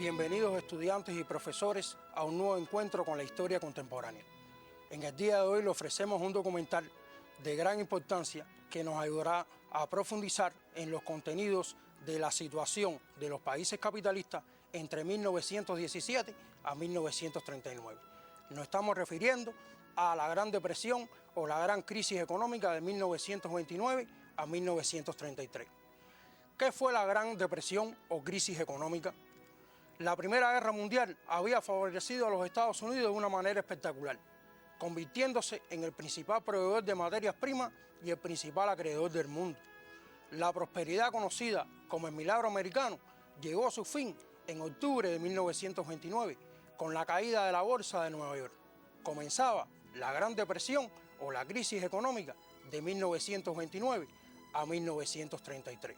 Bienvenidos estudiantes y profesores a un nuevo encuentro con la historia contemporánea. En el día de hoy le ofrecemos un documental de gran importancia que nos ayudará a profundizar en los contenidos de la situación de los países capitalistas entre 1917 a 1939. Nos estamos refiriendo a la Gran Depresión o la Gran Crisis Económica de 1929 a 1933. ¿Qué fue la Gran Depresión o crisis económica? La Primera Guerra Mundial había favorecido a los Estados Unidos de una manera espectacular, convirtiéndose en el principal proveedor de materias primas y el principal acreedor del mundo. La prosperidad conocida como el milagro americano llegó a su fin en octubre de 1929 con la caída de la Bolsa de Nueva York. Comenzaba la Gran Depresión o la crisis económica de 1929 a 1933.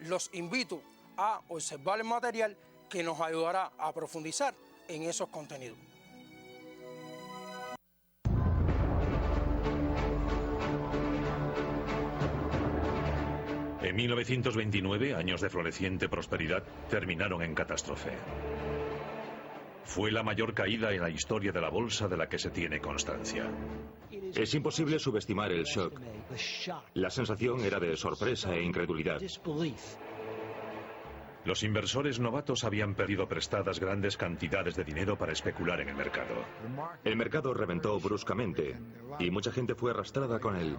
Los invito a observar el material que nos ayudará a profundizar en esos contenidos. En 1929, años de floreciente prosperidad terminaron en catástrofe. Fue la mayor caída en la historia de la bolsa de la que se tiene constancia. Es imposible subestimar el shock. La sensación era de sorpresa e incredulidad. Los inversores novatos habían pedido prestadas grandes cantidades de dinero para especular en el mercado. El mercado reventó bruscamente y mucha gente fue arrastrada con él.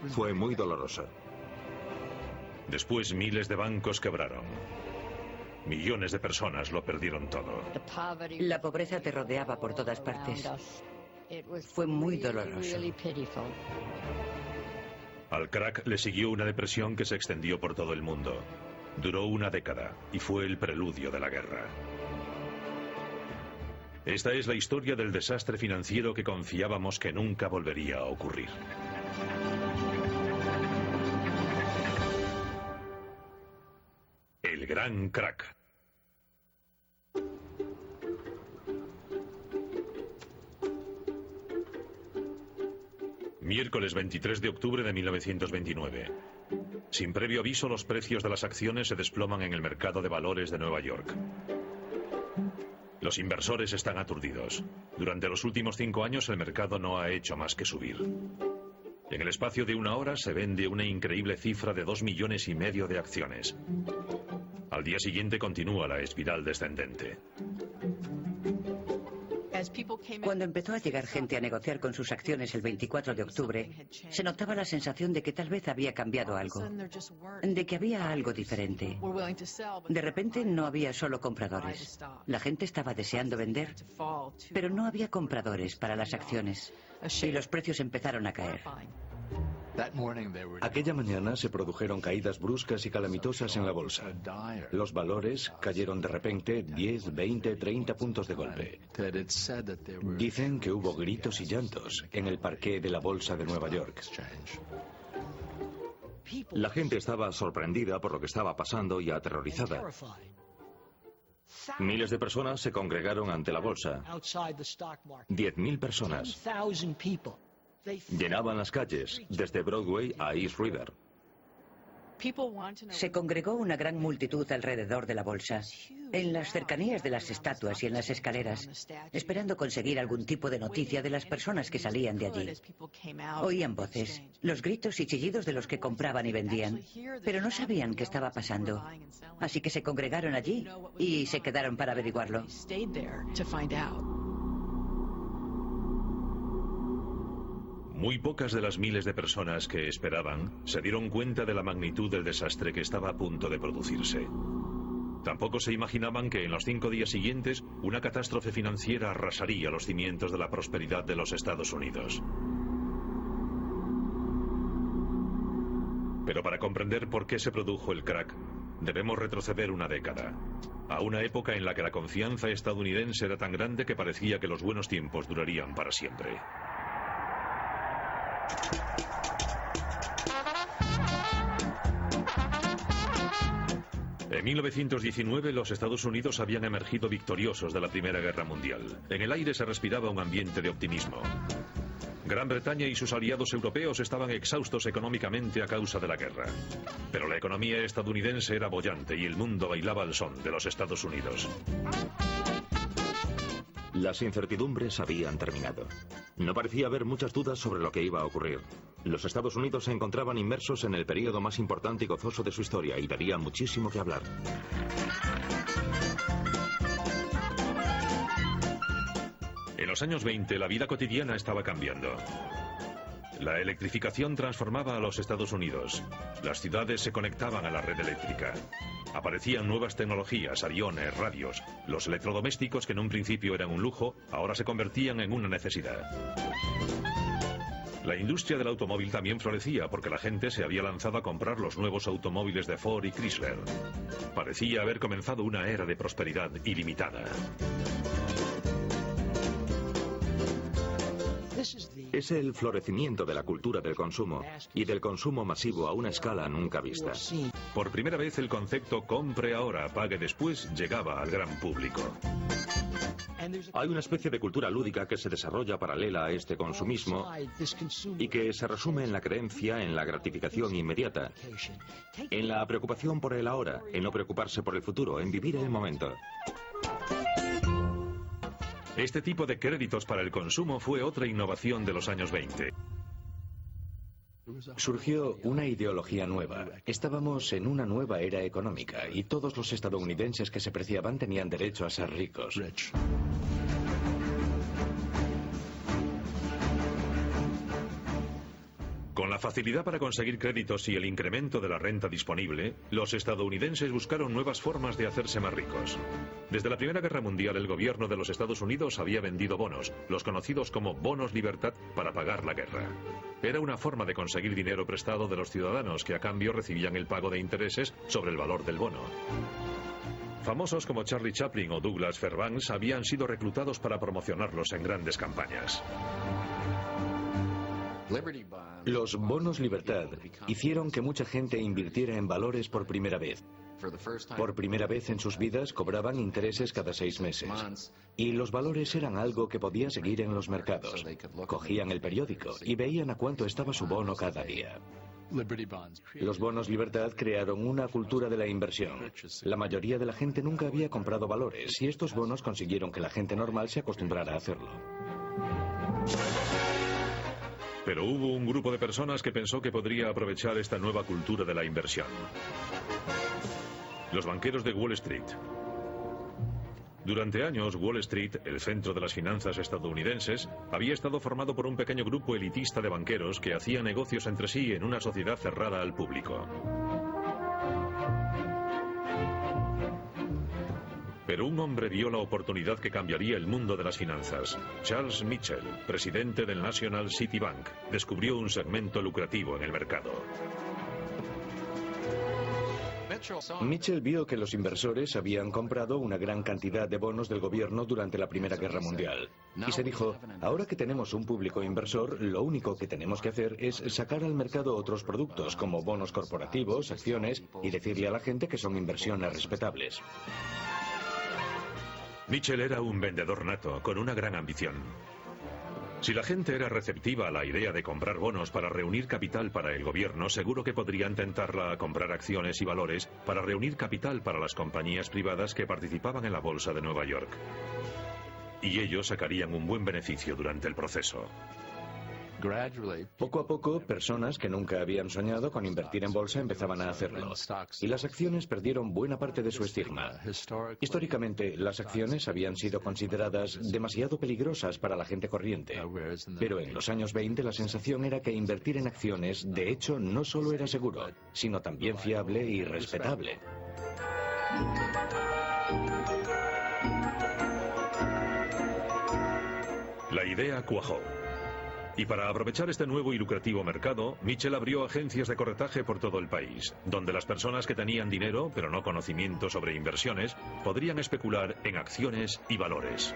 Fue muy doloroso. Después miles de bancos quebraron. Millones de personas lo perdieron todo. La pobreza te rodeaba por todas partes. Fue muy doloroso. Al crack le siguió una depresión que se extendió por todo el mundo. Duró una década y fue el preludio de la guerra. Esta es la historia del desastre financiero que confiábamos que nunca volvería a ocurrir. El gran crack. Miércoles 23 de octubre de 1929. Sin previo aviso, los precios de las acciones se desploman en el mercado de valores de Nueva York. Los inversores están aturdidos. Durante los últimos 5 años el mercado no ha hecho más que subir. En el espacio de una hora se vende una increíble cifra de 2,5 millones de acciones. Al día siguiente continúa la espiral descendente. Cuando empezó a llegar gente a negociar con sus acciones el 24 de octubre, se notaba la sensación de que tal vez había cambiado algo, de que había algo diferente. De repente no había solo compradores. La gente estaba deseando vender, pero no había compradores para las acciones y los precios empezaron a caer. Aquella mañana se produjeron caídas bruscas y calamitosas en la bolsa. Los valores cayeron de repente 10, 20, 30 puntos de golpe. Dicen que hubo gritos y llantos en el parqué de la bolsa de Nueva York. La gente estaba sorprendida por lo que estaba pasando y aterrorizada. Miles de personas se congregaron ante la bolsa. 10,000 personas. Llenaban las calles, desde Broadway a East River. Se congregó una gran multitud alrededor de la bolsa, en las cercanías de las estatuas y en las escaleras, esperando conseguir algún tipo de noticia de las personas que salían de allí. Oían voces, los gritos y chillidos de los que compraban y vendían, pero no sabían qué estaba pasando. Así que se congregaron allí y se quedaron para averiguarlo. Muy pocas de las miles de personas que esperaban se dieron cuenta de la magnitud del desastre que estaba a punto de producirse. Tampoco se imaginaban que en los 5 días siguientes una catástrofe financiera arrasaría los cimientos de la prosperidad de los Estados Unidos. Pero para comprender por qué se produjo el crack, debemos retroceder una década, a una época en la que la confianza estadounidense era tan grande que parecía que los buenos tiempos durarían para siempre. En 1919 los Estados Unidos habían emergido victoriosos de la Primera Guerra Mundial. En el aire se respiraba un ambiente de optimismo. Gran Bretaña y sus aliados europeos estaban exhaustos económicamente a causa de la guerra. Pero la economía estadounidense era boyante y el mundo bailaba al son de los Estados Unidos. Las incertidumbres habían terminado. No parecía haber muchas dudas sobre lo que iba a ocurrir. Los Estados Unidos se encontraban inmersos en el período más importante y gozoso de su historia y daría muchísimo que hablar. En los años 20 la vida cotidiana estaba cambiando. La electrificación transformaba a los Estados Unidos. Las ciudades se conectaban a la red eléctrica. Aparecían nuevas tecnologías, aviones, radios. Los electrodomésticos, que en un principio eran un lujo, ahora se convertían en una necesidad. La industria del automóvil también florecía porque la gente se había lanzado a comprar los nuevos automóviles de Ford y Chrysler. Parecía haber comenzado una era de prosperidad ilimitada. Es el florecimiento de la cultura del consumo y del consumo masivo a una escala nunca vista. Por primera vez el concepto compre ahora, pague después llegaba al gran público. Hay una especie de cultura lúdica que se desarrolla paralela a este consumismo y que se resume en la creencia en la gratificación inmediata, en la preocupación por el ahora, en no preocuparse por el futuro, en vivir el momento. Este tipo de créditos para el consumo fue otra innovación de los años 20. Surgió una ideología nueva. Estábamos en una nueva era económica y todos los estadounidenses que se preciaban tenían derecho a ser ricos. Con la facilidad para conseguir créditos y el incremento de la renta disponible, los estadounidenses buscaron nuevas formas de hacerse más ricos. Desde la Primera Guerra Mundial, el gobierno de los Estados Unidos había vendido bonos, los conocidos como bonos libertad, para pagar la guerra. Era una forma de conseguir dinero prestado de los ciudadanos que a cambio recibían el pago de intereses sobre el valor del bono. Famosos como Charlie Chaplin o Douglas Fairbanks habían sido reclutados para promocionarlos en grandes campañas. Los bonos libertad hicieron que mucha gente invirtiera en valores por primera vez. Por primera vez en sus vidas cobraban intereses cada 6 meses. Y los valores eran algo que podía seguir en los mercados. Cogían el periódico y veían a cuánto estaba su bono cada día. Los bonos libertad crearon una cultura de la inversión. La mayoría de la gente nunca había comprado valores y estos bonos consiguieron que la gente normal se acostumbrara a hacerlo. Pero hubo un grupo de personas que pensó que podría aprovechar esta nueva cultura de la inversión. Los banqueros de Wall Street. Durante años, Wall Street, el centro de las finanzas estadounidenses, había estado formado por un pequeño grupo elitista de banqueros que hacían negocios entre sí en una sociedad cerrada al público. Pero un hombre vio la oportunidad que cambiaría el mundo de las finanzas. Charles Mitchell, presidente del National City Bank, descubrió un segmento lucrativo en el mercado. Mitchell vio que los inversores habían comprado una gran cantidad de bonos del gobierno durante la Primera Guerra Mundial. Y se dijo, ahora que tenemos un público inversor, lo único que tenemos que hacer es sacar al mercado otros productos como bonos corporativos, acciones y decirle a la gente que son inversiones respetables. Mitchell era un vendedor nato, con una gran ambición. Si la gente era receptiva a la idea de comprar bonos para reunir capital para el gobierno, seguro que podrían tentarla a comprar acciones y valores para reunir capital para las compañías privadas que participaban en la bolsa de Nueva York. Y ellos sacarían un buen beneficio durante el proceso. Poco a poco, personas que nunca habían soñado con invertir en bolsa empezaban a hacerlo. Y las acciones perdieron buena parte de su estigma. Históricamente, las acciones habían sido consideradas demasiado peligrosas para la gente corriente. Pero en los años 20 la sensación era que invertir en acciones, de hecho, no solo era seguro, sino también fiable y respetable. La idea cuajó. Y para aprovechar este nuevo y lucrativo mercado, Mitchell abrió agencias de corretaje por todo el país, donde las personas que tenían dinero, pero no conocimiento sobre inversiones, podrían especular en acciones y valores.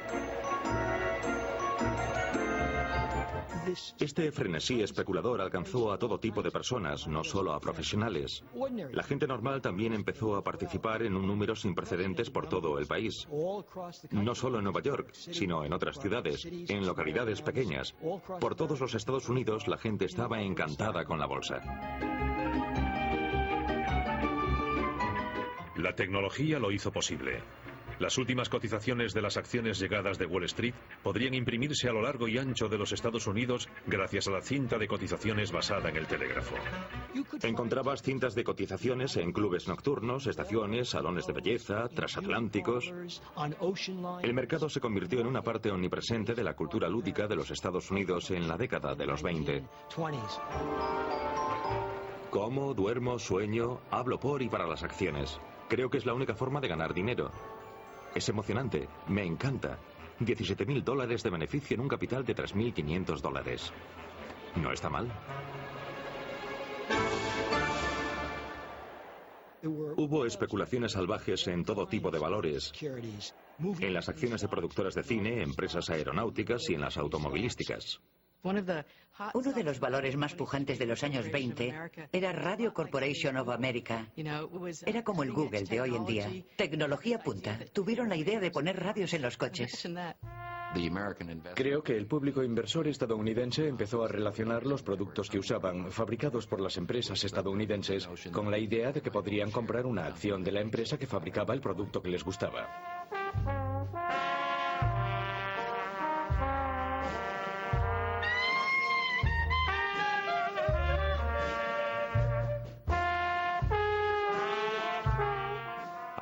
Este frenesí especulador alcanzó a todo tipo de personas, no solo a profesionales. La gente normal también empezó a participar en un número sin precedentes por todo el país. No solo en Nueva York, sino en otras ciudades, en localidades pequeñas. Por todos los Estados Unidos la gente estaba encantada con la bolsa. La tecnología lo hizo posible. Las últimas cotizaciones de las acciones llegadas de Wall Street podrían imprimirse a lo largo y ancho de los Estados Unidos gracias a la cinta de cotizaciones basada en el telégrafo. Encontrabas cintas de cotizaciones en clubes nocturnos, estaciones, salones de belleza, transatlánticos. El mercado se convirtió en una parte omnipresente de la cultura lúdica de los Estados Unidos en la década de los 20. Como, duermo, sueño, hablo por y para las acciones. Creo que es la única forma de ganar dinero. Es emocionante, me encanta. $17.000 de beneficio en un capital de $3.500. No está mal. Hubo especulaciones salvajes en todo tipo de valores. En las acciones de productoras de cine, empresas aeronáuticas y en las automovilísticas. Uno de los valores más pujantes de los años 20 era Radio Corporation of America. Era como el Google de hoy en día. Tecnología punta. Tuvieron la idea de poner radios en los coches. Creo que el público inversor estadounidense empezó a relacionar los productos que usaban, fabricados por las empresas estadounidenses, con la idea de que podrían comprar una acción de la empresa que fabricaba el producto que les gustaba.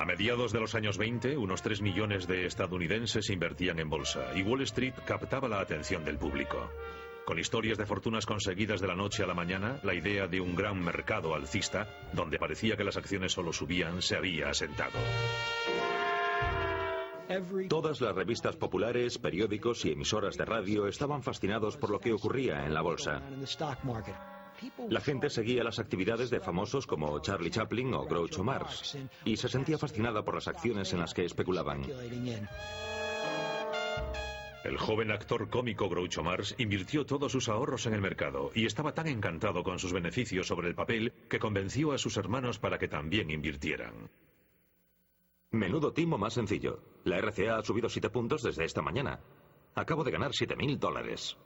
A mediados de los años 20, unos 3 millones de estadounidenses invertían en bolsa y Wall Street captaba la atención del público. Con historias de fortunas conseguidas de la noche a la mañana, la idea de un gran mercado alcista, donde parecía que las acciones solo subían, se había asentado. Todas las revistas populares, periódicos y emisoras de radio estaban fascinados por lo que ocurría en la bolsa. La gente seguía las actividades de famosos como Charlie Chaplin o Groucho Marx y se sentía fascinada por las acciones en las que especulaban. El joven actor cómico Groucho Marx invirtió todos sus ahorros en el mercado y estaba tan encantado con sus beneficios sobre el papel que convenció a sus hermanos para que también invirtieran. Menudo timo más sencillo. La RCA ha subido 7 puntos desde esta mañana. Acabo de ganar $7.000.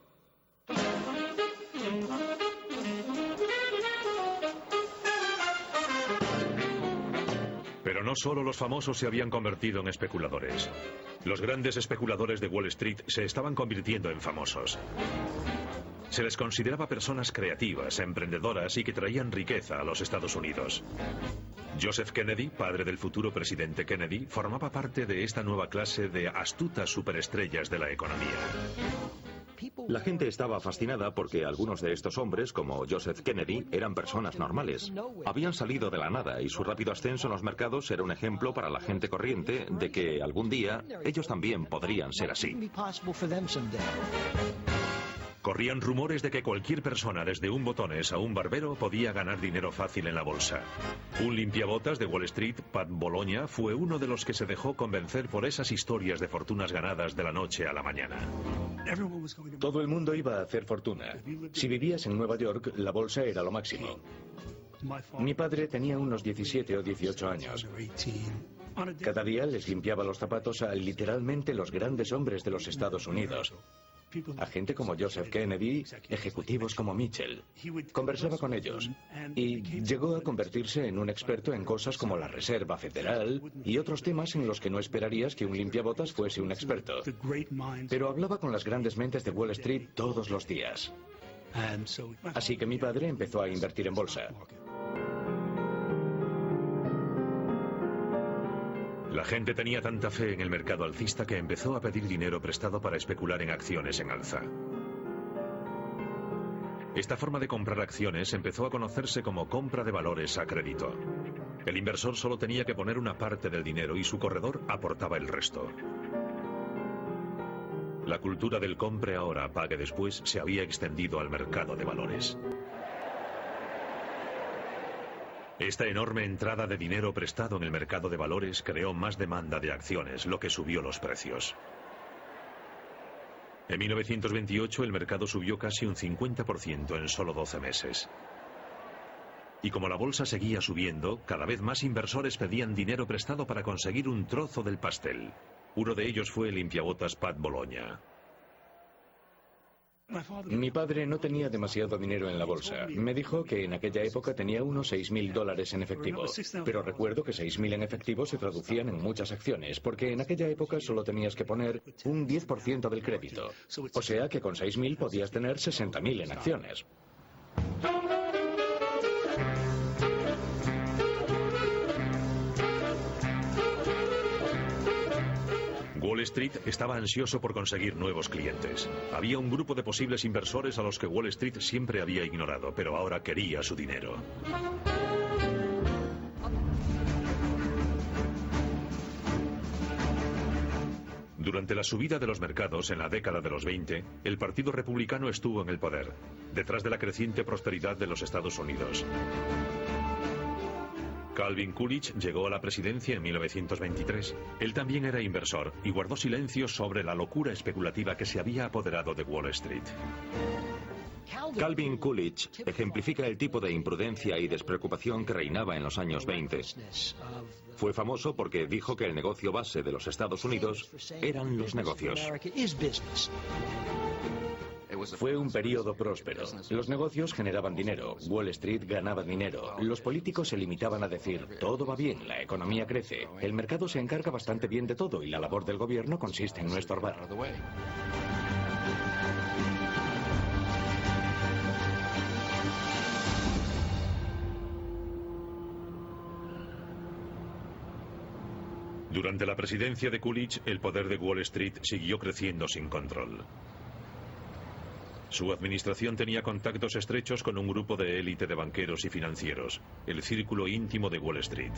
Pero no solo los famosos se habían convertido en especuladores. Los grandes especuladores de Wall Street se estaban convirtiendo en famosos. Se les consideraba personas creativas, emprendedoras y que traían riqueza a los Estados Unidos. Joseph Kennedy, padre del futuro presidente Kennedy, formaba parte de esta nueva clase de astutas superestrellas de la economía. La gente estaba fascinada porque algunos de estos hombres, como Joseph Kennedy, eran personas normales. Habían salido de la nada y su rápido ascenso en los mercados era un ejemplo para la gente corriente de que algún día ellos también podrían ser así. Corrían rumores de que cualquier persona, desde un botones a un barbero, podía ganar dinero fácil en la bolsa. Un limpiabotas de Wall Street, Pat Bologna, fue uno de los que se dejó convencer por esas historias de fortunas ganadas de la noche a la mañana. Todo el mundo iba a hacer fortuna. Si vivías en Nueva York, la bolsa era lo máximo. Mi padre tenía unos 17 o 18 años. Cada día les limpiaba los zapatos a literalmente los grandes hombres de los Estados Unidos. A gente como Joseph Kennedy, ejecutivos como Mitchell. Conversaba con ellos y llegó a convertirse en un experto en cosas como la Reserva Federal y otros temas en los que no esperarías que un limpiabotas fuese un experto. Pero hablaba con las grandes mentes de Wall Street todos los días. Así que mi padre empezó a invertir en bolsa. La gente tenía tanta fe en el mercado alcista que empezó a pedir dinero prestado para especular en acciones en alza. Esta forma de comprar acciones empezó a conocerse como compra de valores a crédito. El inversor solo tenía que poner una parte del dinero y su corredor aportaba el resto. La cultura del compre ahora, pague después se había extendido al mercado de valores. Esta enorme entrada de dinero prestado en el mercado de valores creó más demanda de acciones, lo que subió los precios. En 1928 el mercado subió casi un 50% en solo 12 meses. Y como la bolsa seguía subiendo, cada vez más inversores pedían dinero prestado para conseguir un trozo del pastel. Uno de ellos fue el limpiabotas Pat Bologna. Mi padre no tenía demasiado dinero en la bolsa. Me dijo que en aquella época tenía unos $6.000 en efectivo. Pero recuerdo que 6.000 en efectivo se traducían en muchas acciones, porque en aquella época solo tenías que poner un 10% del crédito. O sea que con 6.000 podías tener 60.000 en acciones. Wall Street estaba ansioso por conseguir nuevos clientes. Había un grupo de posibles inversores a los que Wall Street siempre había ignorado, pero ahora quería su dinero. Durante la subida de los mercados en la década de los 20, el Partido Republicano estuvo en el poder, detrás de la creciente prosperidad de los Estados Unidos. Calvin Coolidge llegó a la presidencia en 1923. Él también era inversor y guardó silencio sobre la locura especulativa que se había apoderado de Wall Street. Calvin Coolidge ejemplifica el tipo de imprudencia y despreocupación que reinaba en los años 20. Fue famoso porque dijo que el negocio base de los Estados Unidos eran los negocios. Fue un periodo próspero. Los negocios generaban dinero, Wall Street ganaba dinero. Los políticos se limitaban a decir, todo va bien, la economía crece, el mercado se encarga bastante bien de todo y la labor del gobierno consiste en no estorbar. Durante la presidencia de Coolidge, el poder de Wall Street siguió creciendo sin control. Su administración tenía contactos estrechos con un grupo de élite de banqueros y financieros, el círculo íntimo de Wall Street.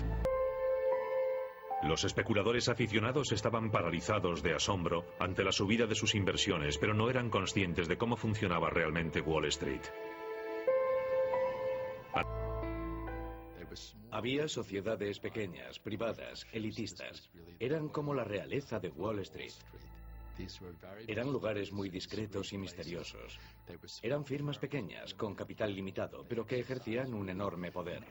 Los especuladores aficionados estaban paralizados de asombro ante la subida de sus inversiones, pero no eran conscientes de cómo funcionaba realmente Wall Street. Había sociedades pequeñas, privadas, elitistas. Eran como la realeza de Wall Street. Eran lugares muy discretos y misteriosos. Eran firmas pequeñas, con capital limitado, pero que ejercían un enorme poder.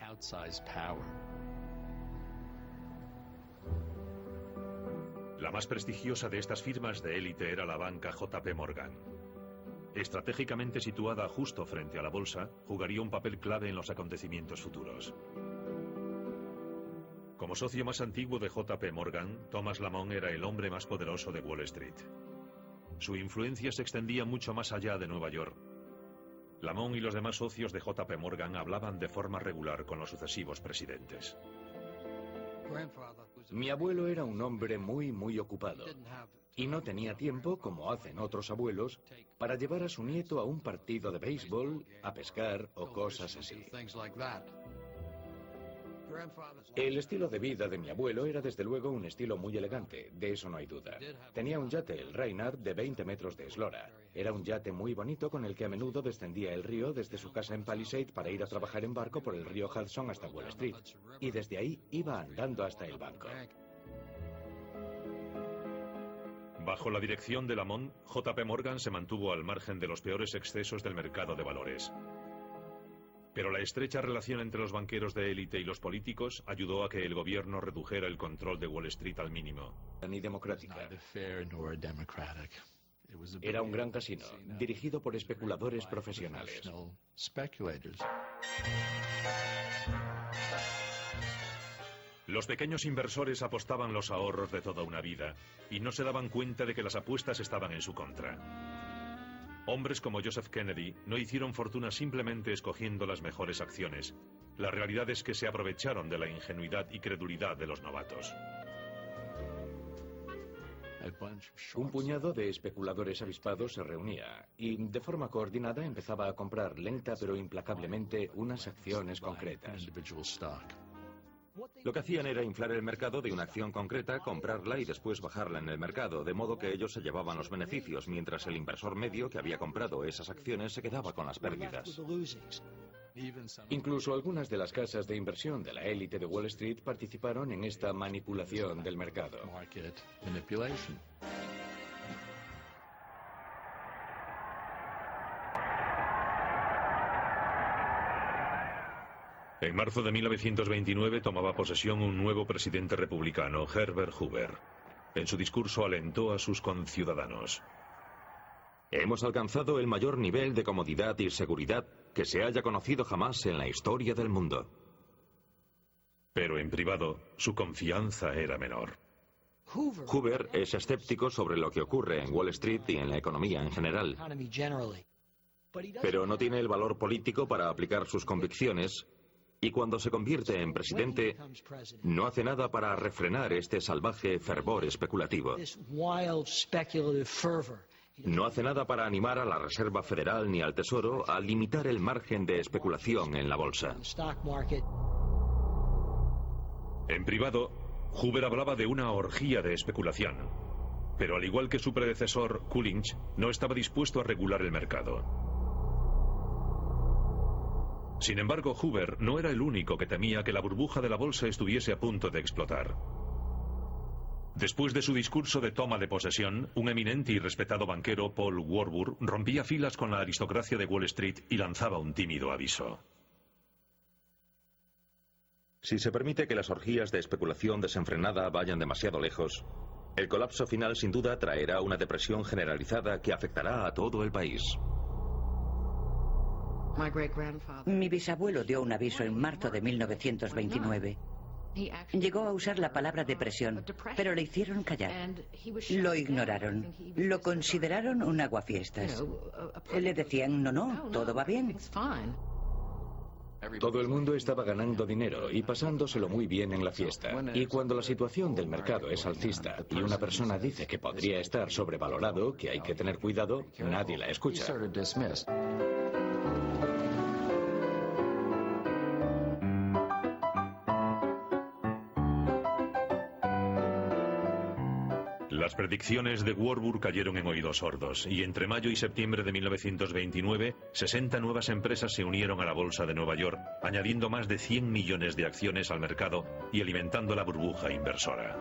La más prestigiosa de estas firmas de élite era la banca JP Morgan. Estratégicamente situada justo frente a la bolsa, jugaría un papel clave en los acontecimientos futuros. Como socio más antiguo de JP Morgan, Thomas Lamont era el hombre más poderoso de Wall Street. Su influencia se extendía mucho más allá de Nueva York. Lamont y los demás socios de JP Morgan hablaban de forma regular con los sucesivos presidentes. Mi abuelo era un hombre muy ocupado y no tenía tiempo, como hacen otros abuelos, para llevar a su nieto a un partido de béisbol, a pescar o cosas así. El estilo de vida de mi abuelo era desde luego un estilo muy elegante, de eso no hay duda. Tenía un yate, el Reynard, de 20 metros de eslora. Era un yate muy bonito con el que a menudo descendía el río desde su casa en Palisade para ir a trabajar en barco por el río Hudson hasta Wall Street. Y desde ahí iba andando hasta el banco. Bajo la dirección de Lamont, JP Morgan se mantuvo al margen de los peores excesos del mercado de valores. Pero la estrecha relación entre los banqueros de élite y los políticos ayudó a que el gobierno redujera el control de Wall Street al mínimo. Ni democrática. Era un gran casino, dirigido por especuladores profesionales. Los pequeños inversores apostaban los ahorros de toda una vida y no se daban cuenta de que las apuestas estaban en su contra. Hombres como Joseph Kennedy no hicieron fortuna simplemente escogiendo las mejores acciones. La realidad es que se aprovecharon de la ingenuidad y credulidad de los novatos. Un puñado de especuladores avispados se reunía y, de forma coordinada, empezaba a comprar lenta pero implacablemente unas acciones concretas. Lo que hacían era inflar el mercado de una acción concreta, comprarla y después bajarla en el mercado, de modo que ellos se llevaban los beneficios, mientras el inversor medio que había comprado esas acciones se quedaba con las pérdidas. Incluso algunas de las casas de inversión de la élite de Wall Street participaron en esta manipulación del mercado. En marzo de 1929 tomaba posesión un nuevo presidente republicano, Herbert Hoover. En su discurso alentó a sus conciudadanos. Hemos alcanzado el mayor nivel de comodidad y seguridad que se haya conocido jamás en la historia del mundo. Pero en privado, su confianza era menor. Hoover es escéptico sobre lo que ocurre en Wall Street y en la economía en general. Pero no tiene el valor político para aplicar sus convicciones y cuando se convierte en presidente, no hace nada para refrenar este salvaje fervor especulativo. No hace nada para animar a la Reserva Federal ni al Tesoro a limitar el margen de especulación en la bolsa. En privado, Hoover hablaba de una orgía de especulación. Pero al igual que su predecesor, Coolidge, no estaba dispuesto a regular el mercado. Sin embargo, Hoover no era el único que temía que la burbuja de la bolsa estuviese a punto de explotar. Después de su discurso de toma de posesión, un eminente y respetado banquero, Paul Warburg, rompía filas con la aristocracia de Wall Street y lanzaba un tímido aviso. Si se permite que las orgías de especulación desenfrenada vayan demasiado lejos, el colapso final sin duda traerá una depresión generalizada que afectará a todo el país. Mi bisabuelo dio un aviso en marzo de 1929. Llegó a usar la palabra depresión, pero le hicieron callar. Lo ignoraron. Lo consideraron un aguafiestas. Le decían, no, todo va bien. Todo el mundo estaba ganando dinero y pasándoselo muy bien en la fiesta. Y cuando la situación del mercado es alcista y una persona dice que podría estar sobrevalorado, que hay que tener cuidado, nadie la escucha. Las predicciones de Warburg cayeron en oídos sordos y entre mayo y septiembre de 1929, 60 nuevas empresas se unieron a la Bolsa de Nueva York, añadiendo más de 100 millones de acciones al mercado y alimentando la burbuja inversora.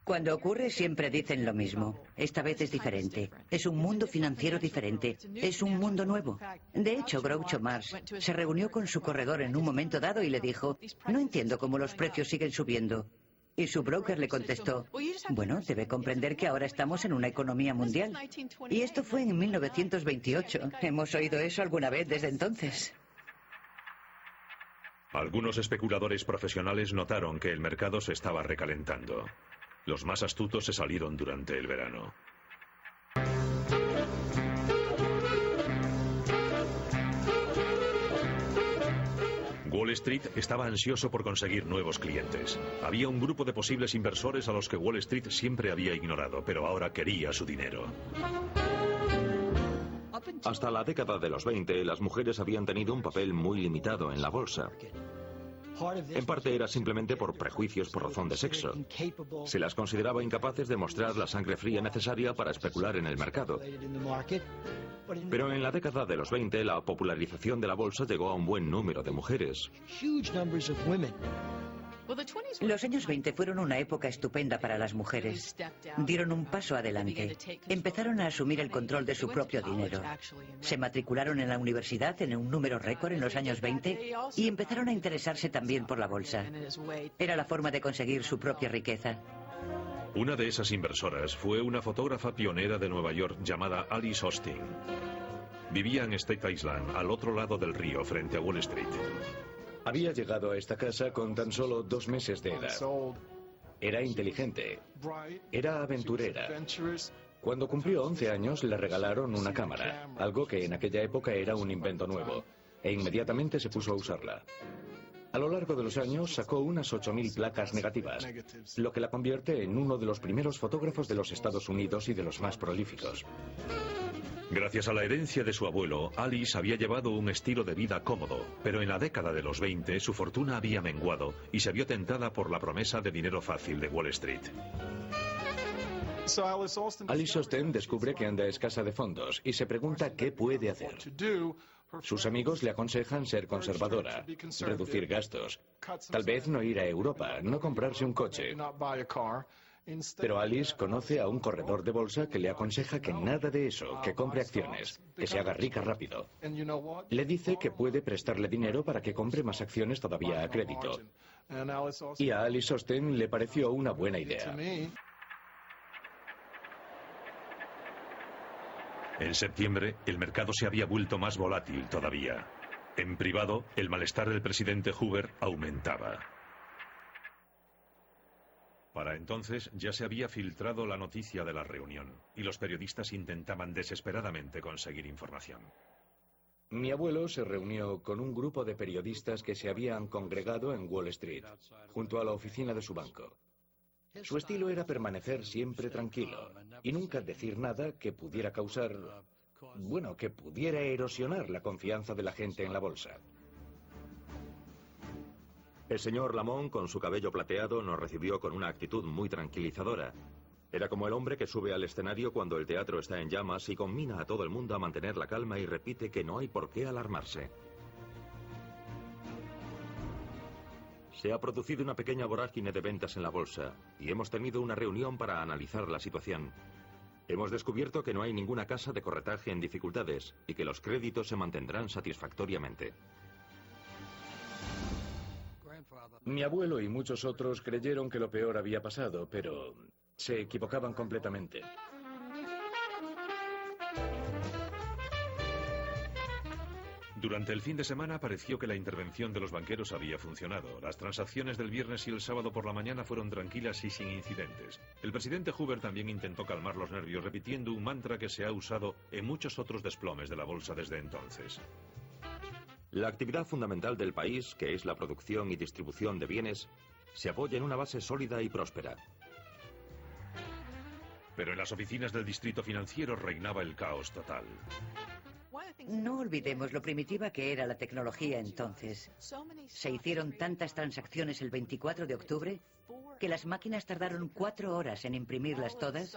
Cuando ocurre siempre dicen lo mismo. Esta vez es diferente. Es un mundo financiero diferente. Es un mundo nuevo. De hecho, Groucho Marx se reunió con su corredor en un momento dado y le dijo, no entiendo cómo los precios siguen subiendo. Y su broker le contestó, bueno, debe comprender que ahora estamos en una economía mundial. Y esto fue en 1928. ¿Hemos oído eso alguna vez desde entonces? Algunos especuladores profesionales notaron que el mercado se estaba recalentando. Los más astutos se salieron durante el verano. Wall Street estaba ansioso por conseguir nuevos clientes. Había un grupo de posibles inversores a los que Wall Street siempre había ignorado, pero ahora quería su dinero. Hasta la década de los 20, las mujeres habían tenido un papel muy limitado en la bolsa. En parte era simplemente por prejuicios por razón de sexo. Se las consideraba incapaces de mostrar la sangre fría necesaria para especular en el mercado. Pero en la década de los 20, la popularización de la bolsa llegó a un buen número de mujeres. Los años 20 fueron una época estupenda para las mujeres. Dieron un paso adelante. Empezaron a asumir el control de su propio dinero. Se matricularon en la universidad en un número récord en los años 20 y empezaron a interesarse también por la bolsa. Era la forma de conseguir su propia riqueza. Una de esas inversoras fue una fotógrafa pionera de Nueva York llamada Alice Austin. Vivía en Staten Island, al otro lado del río, frente a Wall Street. Había llegado a esta casa con tan solo 2 meses de edad. Era inteligente. Era aventurera. Cuando cumplió 11 años le regalaron una cámara, algo que en aquella época era un invento nuevo, e inmediatamente se puso a usarla. A lo largo de los años sacó unas 8.000 placas negativas, lo que la convierte en uno de los primeros fotógrafos de los Estados Unidos y de los más prolíficos. Gracias a la herencia de su abuelo, Alice había llevado un estilo de vida cómodo, pero en la década de los 20 su fortuna había menguado y se vio tentada por la promesa de dinero fácil de Wall Street. Alice Austin descubre que anda escasa de fondos y se pregunta qué puede hacer. Sus amigos le aconsejan ser conservadora, reducir gastos, tal vez no ir a Europa, no comprarse un coche. Pero Alice conoce a un corredor de bolsa que le aconseja que nada de eso, que compre acciones, que se haga rica rápido. Le dice que puede prestarle dinero para que compre más acciones todavía a crédito. Y a Alice Osten le pareció una buena idea. En septiembre, el mercado se había vuelto más volátil todavía. En privado, el malestar del presidente Hoover aumentaba. Para entonces ya se había filtrado la noticia de la reunión y los periodistas intentaban desesperadamente conseguir información. Mi abuelo se reunió con un grupo de periodistas que se habían congregado en Wall Street, junto a la oficina de su banco. Su estilo era permanecer siempre tranquilo y nunca decir nada que pudiera causar, que pudiera erosionar la confianza de la gente en la bolsa. El señor Lamont, con su cabello plateado, nos recibió con una actitud muy tranquilizadora. Era como el hombre que sube al escenario cuando el teatro está en llamas y conmina a todo el mundo a mantener la calma y repite que no hay por qué alarmarse. Se ha producido una pequeña vorágine de ventas en la bolsa y hemos tenido una reunión para analizar la situación. Hemos descubierto que no hay ninguna casa de corretaje en dificultades y que los créditos se mantendrán satisfactoriamente. Mi abuelo y muchos otros creyeron que lo peor había pasado, pero se equivocaban completamente. Durante el fin de semana pareció que la intervención de los banqueros había funcionado. Las transacciones del viernes y el sábado por la mañana fueron tranquilas y sin incidentes. El presidente Hoover también intentó calmar los nervios repitiendo un mantra que se ha usado en muchos otros desplomes de la bolsa desde entonces. La actividad fundamental del país, que es la producción y distribución de bienes, se apoya en una base sólida y próspera. Pero en las oficinas del distrito financiero reinaba el caos total. No olvidemos lo primitiva que era la tecnología entonces. Se hicieron tantas transacciones el 24 de octubre que las máquinas tardaron 4 horas en imprimirlas todas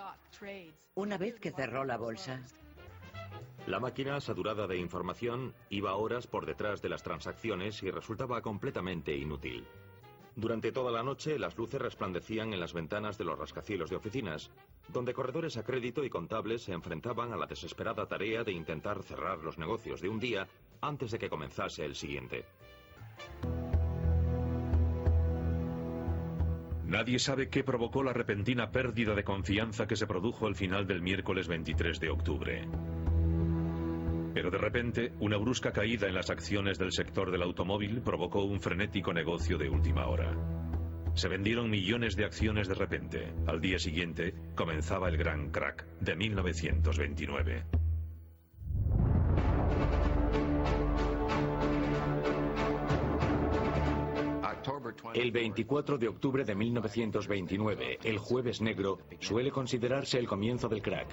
una vez que cerró la bolsa. La máquina, saturada de información, iba horas por detrás de las transacciones y resultaba completamente inútil. Durante toda la noche, las luces resplandecían en las ventanas de los rascacielos de oficinas, donde corredores a crédito y contables se enfrentaban a la desesperada tarea de intentar cerrar los negocios de un día antes de que comenzase el siguiente. Nadie sabe qué provocó la repentina pérdida de confianza que se produjo al final del miércoles 23 de octubre. Pero de repente, una brusca caída en las acciones del sector del automóvil provocó un frenético negocio de última hora. Se vendieron millones de acciones de repente. Al día siguiente, comenzaba el gran crack de 1929. El 24 de octubre de 1929, el Jueves Negro, suele considerarse el comienzo del crack.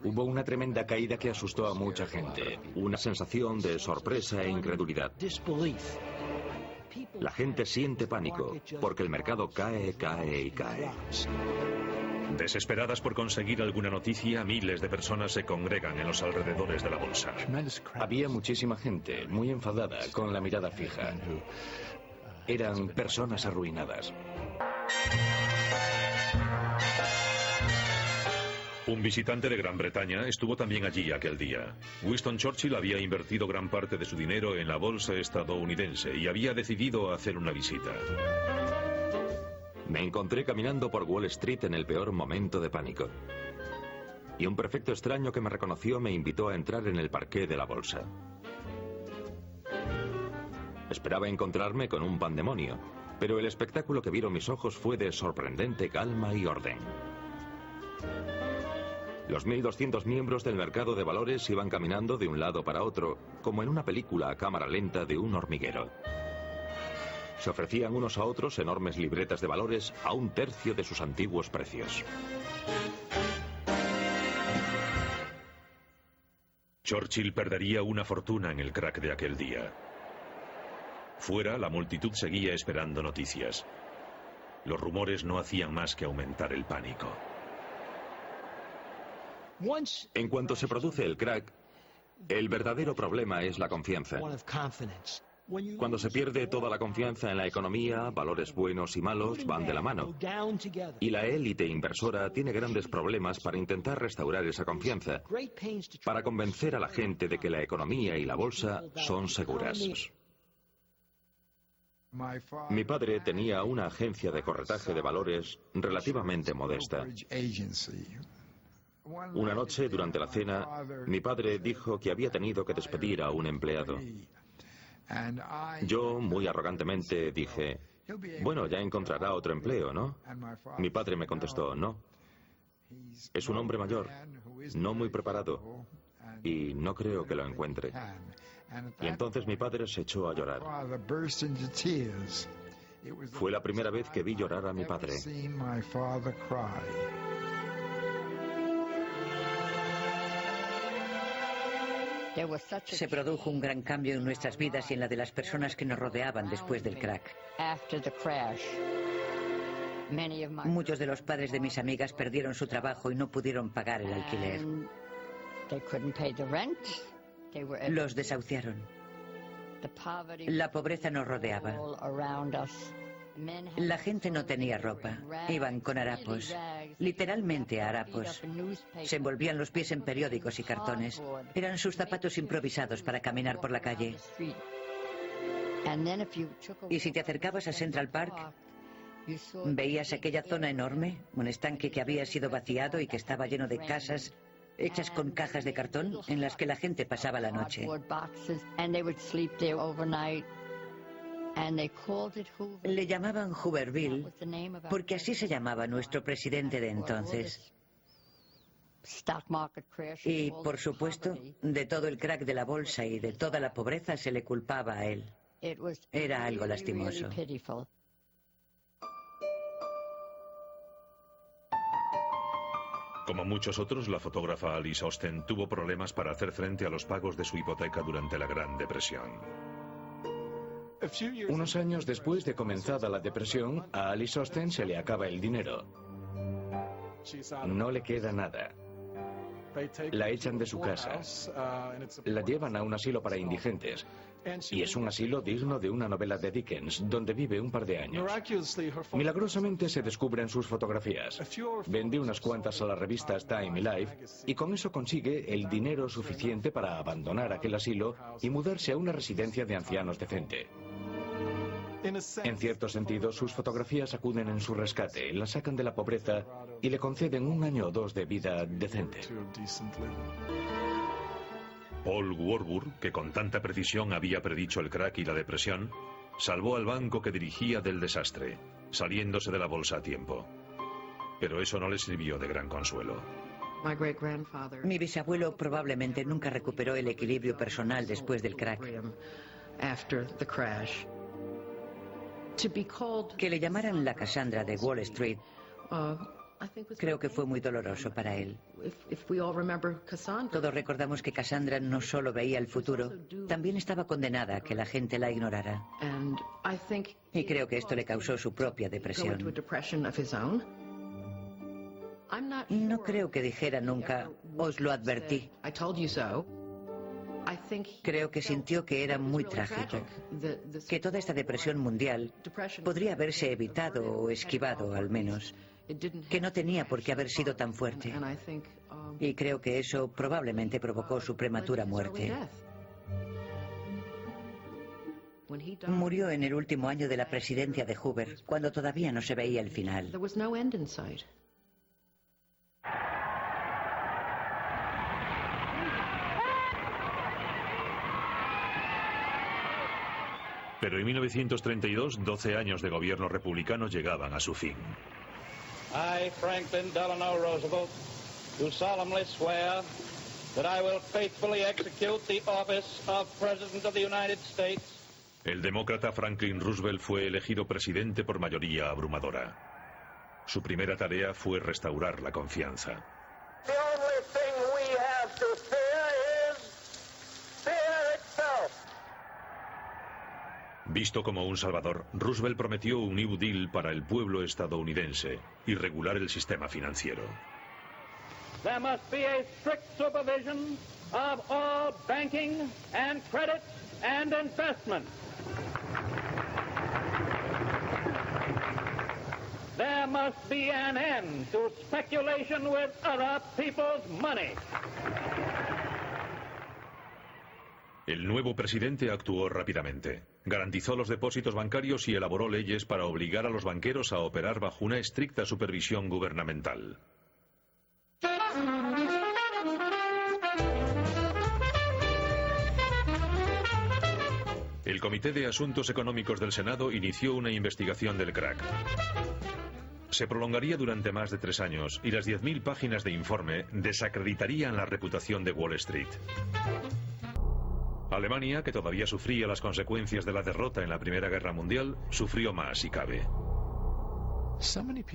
Hubo una tremenda caída que asustó a mucha gente. Una sensación de sorpresa e incredulidad. La gente siente pánico, porque el mercado cae, cae y cae. Desesperadas por conseguir alguna noticia, miles de personas se congregan en los alrededores de la bolsa. Había muchísima gente, muy enfadada, con la mirada fija. Eran personas arruinadas. Un visitante de Gran Bretaña estuvo también allí aquel día. Winston Churchill había invertido gran parte de su dinero en la bolsa estadounidense y había decidido hacer una visita. Me encontré caminando por Wall Street en el peor momento de pánico. Y un perfecto extraño que me reconoció me invitó a entrar en el parqué de la bolsa. Esperaba encontrarme con un pandemonio, pero el espectáculo que vieron mis ojos fue de sorprendente calma y orden. Los 1.200 miembros del mercado de valores iban caminando de un lado para otro, como en una película a cámara lenta de un hormiguero. Se ofrecían unos a otros enormes libretas de valores a 1/3 de sus antiguos precios. Churchill perdería una fortuna en el crack de aquel día. Fuera, la multitud seguía esperando noticias. Los rumores no hacían más que aumentar el pánico. En cuanto se produce el crack, el verdadero problema es la confianza. Cuando se pierde toda la confianza en la economía, valores buenos y malos van de la mano. Y la élite inversora tiene grandes problemas para intentar restaurar esa confianza, para convencer a la gente de que la economía y la bolsa son seguras. Mi padre tenía una agencia de corretaje de valores relativamente modesta. Una noche, durante la cena, mi padre dijo que había tenido que despedir a un empleado. Yo, muy arrogantemente, dije, bueno, ya encontrará otro empleo, ¿no? Mi padre me contestó, no. Es un hombre mayor, no muy preparado, y no creo que lo encuentre. Y entonces mi padre se echó a llorar. Fue la primera vez que vi llorar a mi padre. Se produjo un gran cambio en nuestras vidas y en la de las personas que nos rodeaban después del crack. Muchos de los padres de mis amigas perdieron su trabajo y no pudieron pagar el alquiler. Los desahuciaron. La pobreza nos rodeaba. La gente no tenía ropa. Iban con harapos. Literalmente harapos. Se envolvían los pies en periódicos y cartones. Eran sus zapatos improvisados para caminar por la calle. Y si te acercabas a Central Park, veías aquella zona enorme, un estanque que había sido vaciado y que estaba lleno de casas hechas con cajas de cartón en las que la gente pasaba la noche. Le llamaban Hooverville porque así se llamaba nuestro presidente de entonces. Y, por supuesto, de todo el crack de la bolsa y de toda la pobreza se le culpaba a él. Era algo lastimoso. Como muchos otros, la fotógrafa Alice Osten tuvo problemas para hacer frente a los pagos de su hipoteca durante la Gran Depresión. Unos años después de comenzada la depresión, a Alice Osten se le acaba el dinero. No le queda nada. La echan de su casa. La llevan a un asilo para indigentes. Y es un asilo digno de una novela de Dickens, donde vive un par de años. Milagrosamente se descubren sus fotografías. Vende unas cuantas a las revistas Time y Life y con eso consigue el dinero suficiente para abandonar aquel asilo y mudarse a una residencia de ancianos decente. En cierto sentido, sus fotografías acuden en su rescate, la sacan de la pobreza y le conceden 1 año o 2 de vida decente. Paul Warburg, que con tanta precisión había predicho el crack y la depresión, salvó al banco que dirigía del desastre, saliéndose de la bolsa a tiempo. Pero eso no le sirvió de gran consuelo. Mi bisabuelo probablemente nunca recuperó el equilibrio personal después del crack. Que le llamaran la Cassandra de Wall Street, creo que fue muy doloroso para él. Todos recordamos que Cassandra no solo veía el futuro, también estaba condenada a que la gente la ignorara. Y creo que esto le causó su propia depresión. No creo que dijera nunca, os lo advertí. Creo que sintió que era muy trágico, que toda esta depresión mundial podría haberse evitado o esquivado al menos, que no tenía por qué haber sido tan fuerte. Y creo que eso probablemente provocó su prematura muerte. Murió en el último año de la presidencia de Hoover, cuando todavía no se veía el final. Pero en 1932, 12 años de gobierno republicano llegaban a su fin. I, Franklin Delano Roosevelt, do solemnly swear that I will faithfully execute the office of President of the United States. El demócrata Franklin Roosevelt fue elegido presidente por mayoría abrumadora. Su primera tarea fue restaurar la confianza. The only thing we have to fear is fear itself. Visto como un salvador, Roosevelt prometió un New Deal para el pueblo estadounidense y regular el sistema financiero. There must be a strict supervision of all banking and credit and investment. There must be an end to speculation with other people's money. El nuevo presidente actuó rápidamente. Garantizó los depósitos bancarios y elaboró leyes para obligar a los banqueros a operar bajo una estricta supervisión gubernamental. El Comité de Asuntos Económicos del Senado inició una investigación del crack. Se prolongaría durante más de 3 años y las 10.000 páginas de informe desacreditarían la reputación de Wall Street. Alemania, que todavía sufría las consecuencias de la derrota en la Primera Guerra Mundial, sufrió más si cabe.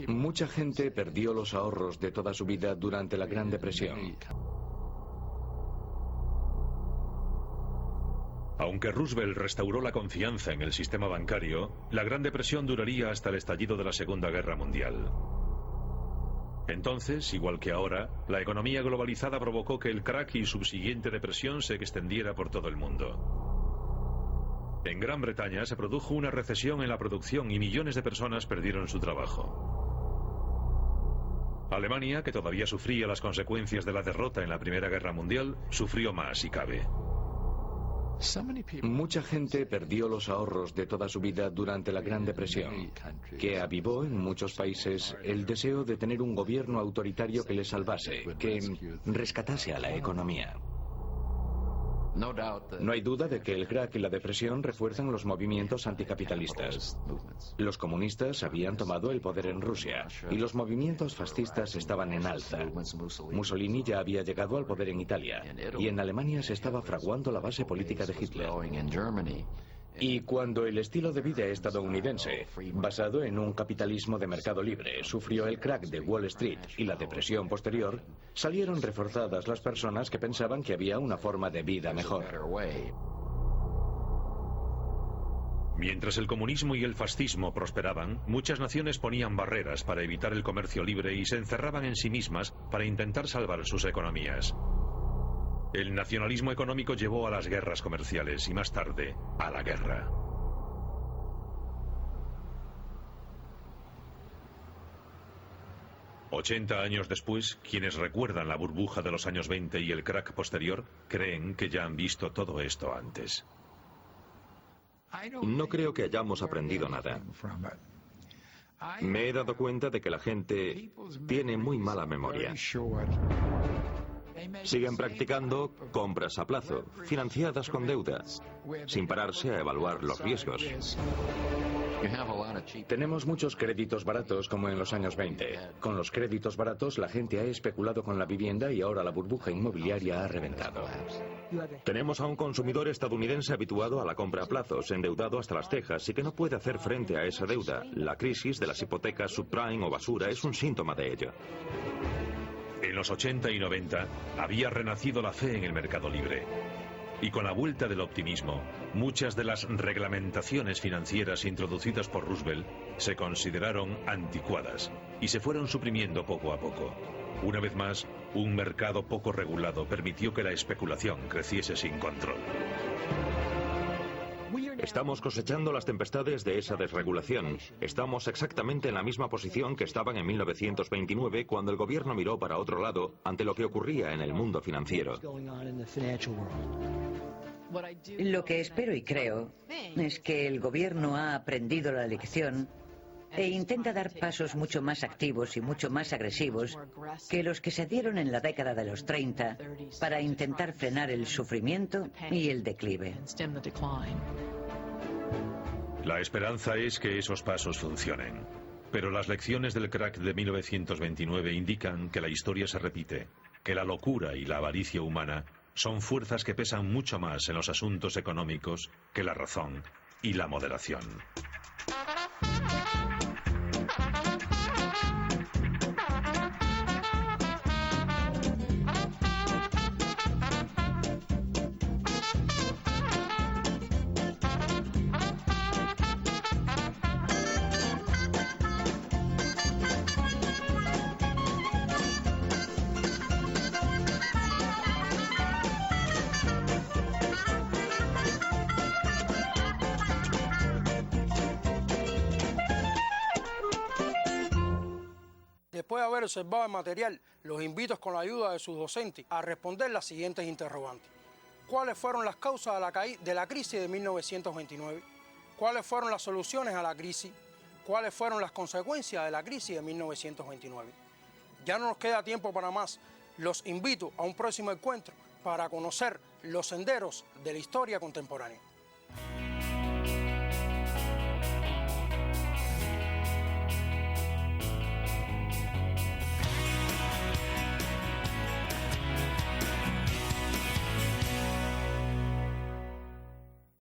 Mucha gente perdió los ahorros de toda su vida durante la Gran Depresión. Aunque Roosevelt restauró la confianza en el sistema bancario, la Gran Depresión duraría hasta el estallido de la Segunda Guerra Mundial. Entonces, igual que ahora, la economía globalizada provocó que el crack y subsiguiente depresión se extendiera por todo el mundo. En Gran Bretaña se produjo una recesión en la producción y millones de personas perdieron su trabajo. Alemania, que todavía sufría las consecuencias de la derrota en la Primera Guerra Mundial, sufrió más si cabe. Mucha gente perdió los ahorros de toda su vida durante la Gran Depresión, que avivó en muchos países el deseo de tener un gobierno autoritario que les salvase, que rescatase a la economía. No hay duda de que el crack y la depresión refuerzan los movimientos anticapitalistas. Los comunistas habían tomado el poder en Rusia y los movimientos fascistas estaban en alza. Mussolini ya había llegado al poder en Italia y en Alemania se estaba fraguando la base política de Hitler. Y cuando el estilo de vida estadounidense, basado en un capitalismo de mercado libre, sufrió el crack de Wall Street y la depresión posterior, salieron reforzadas las personas que pensaban que había una forma de vida mejor. Mientras el comunismo y el fascismo prosperaban, muchas naciones ponían barreras para evitar el comercio libre y se encerraban en sí mismas para intentar salvar sus economías. El nacionalismo económico llevó a las guerras comerciales y más tarde a la guerra. «80 años después, quienes recuerdan la burbuja de los años 20 y el crack posterior, creen que ya han visto todo esto antes». No creo que hayamos aprendido nada. Me he dado cuenta de que la gente tiene muy mala memoria. Siguen practicando compras a plazo, financiadas con deuda, sin pararse a evaluar los riesgos. Tenemos muchos créditos baratos como en los años 20. Con los créditos baratos la gente ha especulado con la vivienda y ahora la burbuja inmobiliaria ha reventado. Tenemos a un consumidor estadounidense habituado a la compra a plazos, endeudado hasta las cejas y que no puede hacer frente a esa deuda. La crisis de las hipotecas subprime o basura es un síntoma de ello. En los 80 y 90 había renacido la fe en el mercado libre. Y con la vuelta del optimismo, muchas de las reglamentaciones financieras introducidas por Roosevelt se consideraron anticuadas y se fueron suprimiendo poco a poco. Una vez más, un mercado poco regulado permitió que la especulación creciese sin control. Estamos cosechando las tempestades de esa desregulación. Estamos exactamente en la misma posición que estaban en 1929 cuando el gobierno miró para otro lado ante lo que ocurría en el mundo financiero. Lo que espero y creo es que el gobierno ha aprendido la lección e intenta dar pasos mucho más activos y mucho más agresivos que los que se dieron en la década de los 30 para intentar frenar el sufrimiento y el declive. La esperanza es que esos pasos funcionen. Pero las lecciones del crack de 1929 indican que la historia se repite, que la locura y la avaricia humana son fuerzas que pesan mucho más en los asuntos económicos que la razón y la moderación. Después de haber observado el material, los invito con la ayuda de sus docentes a responder las siguientes interrogantes. ¿Cuáles fueron las causas de la crisis de 1929? ¿Cuáles fueron las soluciones a la crisis? ¿Cuáles fueron las consecuencias de la crisis de 1929? Ya no nos queda tiempo para más. Los invito a un próximo encuentro para conocer los senderos de la historia contemporánea.